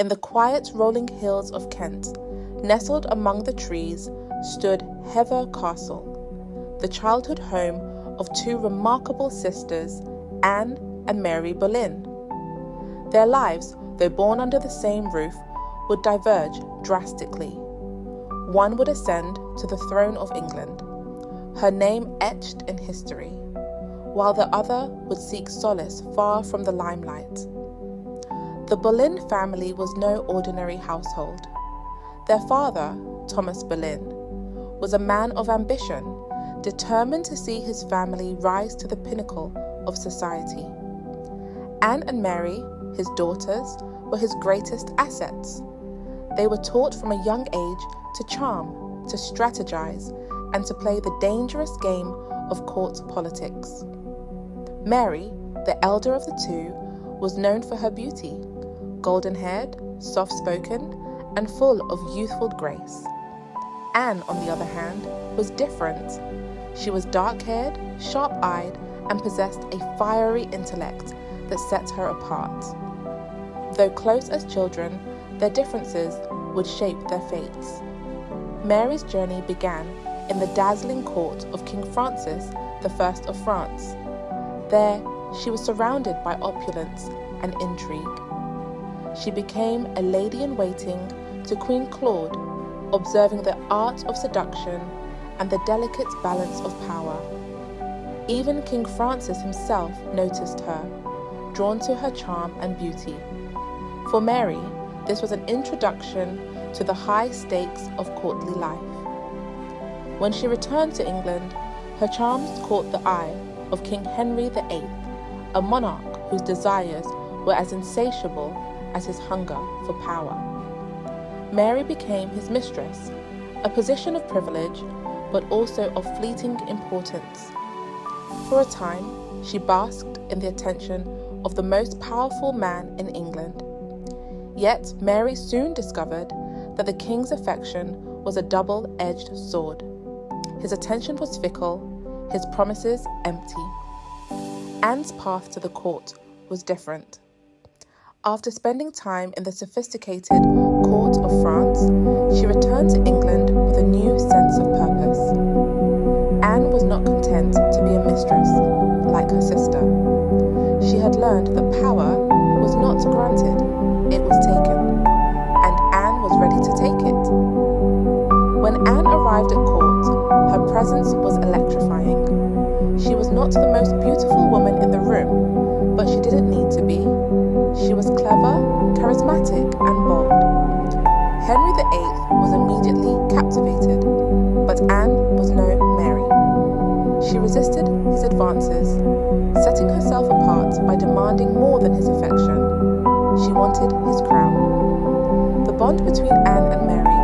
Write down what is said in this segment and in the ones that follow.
In the quiet rolling hills of Kent, nestled among the trees, stood Hever Castle, the childhood home of two remarkable sisters, Anne and Mary Boleyn. Their lives, though born under the same roof, would diverge drastically. One would ascend to the throne of England, her name etched in history, while the other would seek solace far from the limelight. The Boleyn family was no ordinary household. Their father, Thomas Boleyn, was a man of ambition, determined to see his family rise to the pinnacle of society. Anne and Mary, his daughters, were his greatest assets. They were taught from a young age to charm, to strategize, and to play the dangerous game of court politics. Mary, the elder of the two, was known for her beauty, golden-haired, soft-spoken, and full of youthful grace. Anne, on the other hand, was different. She was dark-haired, sharp-eyed, and possessed a fiery intellect that set her apart. Though close as children, their differences would shape their fates. Mary's journey began in the dazzling court of King Francis I of France. There, she was surrounded by opulence and intrigue. She became a lady-in-waiting to Queen Claude, observing the art of seduction and the delicate balance of power. Even King Francis himself noticed her, drawn to her charm and beauty. For Mary, this was an introduction to the high stakes of courtly life. When she returned to England, her charms caught the eye of King Henry VIII, a monarch whose desires were as insatiable as his hunger for power. Mary became his mistress, a position of privilege, but also of fleeting importance. For a time, she basked in the attention of the most powerful man in England. Yet Mary soon discovered that the king's affection was a double-edged sword. His attention was fickle, his promises empty. Anne's path to the court was different. After spending time in the sophisticated court of France, she returned to England with a new sense of purpose. Anne was not content to be a mistress, like her sister. She had learned that power was not granted, it was taken, and Anne was ready to take it. When Anne arrived at court, her presence was electrifying. She was not the most beautiful woman in the room, but she didn't need to be. She was clever, charismatic, and bold. Henry VIII was immediately captivated, but Anne was no Mary. She resisted his advances, setting herself apart by demanding more than his affection. She wanted his crown. The bond between Anne and Mary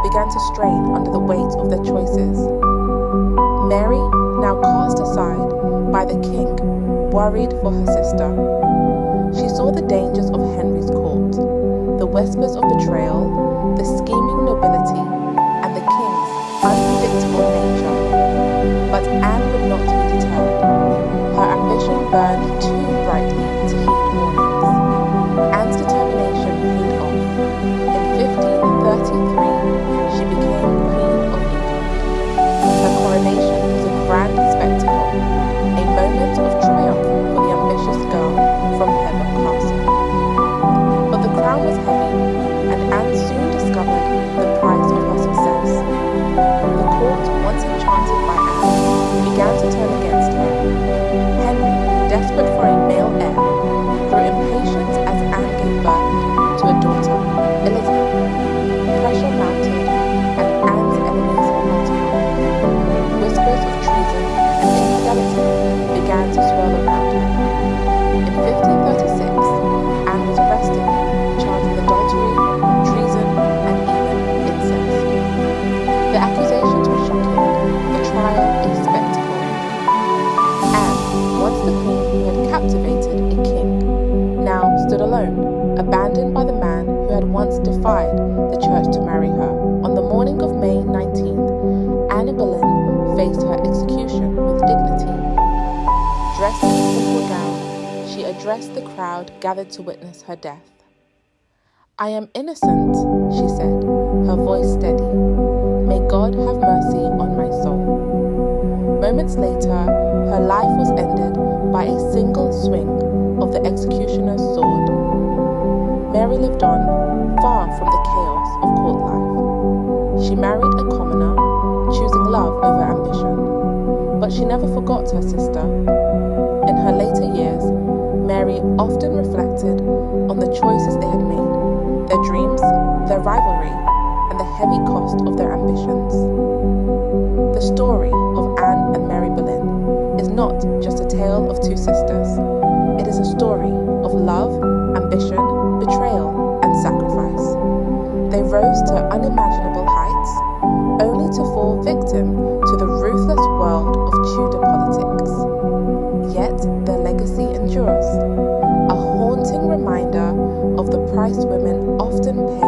began to strain under the weight of their choices. Mary, now cast aside by the king, worried for her sister. She saw the dangers of Henry's court, the whispers of betrayal, the scheming nobility, and the king's unpredictable nature. But Anne would not be deterred. Her ambition burned too brightly to heed warnings. Anne's determination paid off. In 1533, she became Queen of England. Her coronation was a grand spectacle, a moment of triumph for the ambitious girl from Hever Castle. But the crown was heavy, and Anne soon discovered the price of her success. The court, once enchanted by Anne, began to turn against her. Henry, desperate for a male heir, grew impatient as Anne gave birth to a daughter, Elizabeth. Pressure mounted, and Anne's enemies multiplied. Whispers of treason and infidelity began to swirl around her. In 1536, Anne was arrested, charged with adultery, treason, and even incest. The accusations were shocking, the trial a spectacle. Anne, once the queen who had captivated a king, now stood alone, abandoned by the man who had once defied the church to marry her. On the morning of May 19th, Anne Boleyn faced her execution with dignity. Dressed in a simple gown, she addressed the crowd gathered to witness her death. "I am innocent," she said, her voice steady. "May God have mercy on my soul." Moments later, her life was ended by a single swing of the executioner's sword. Mary lived on, far from the chaos of court life. She married a commoner, choosing love over ambition. But she never forgot her sister. In her later years, Mary often reflected on the choices they had made, their dreams, their rivalry, and the heavy cost of their ambitions. The story of Anne and Mary Boleyn is not just a tale of two sisters. It is a story of love, ambition, betrayal, and sacrifice. They rose to unimaginable heights, only to fall victim to the ruthless world of Tudor politics. Yet their legacy endures, a haunting reminder of the price women often pay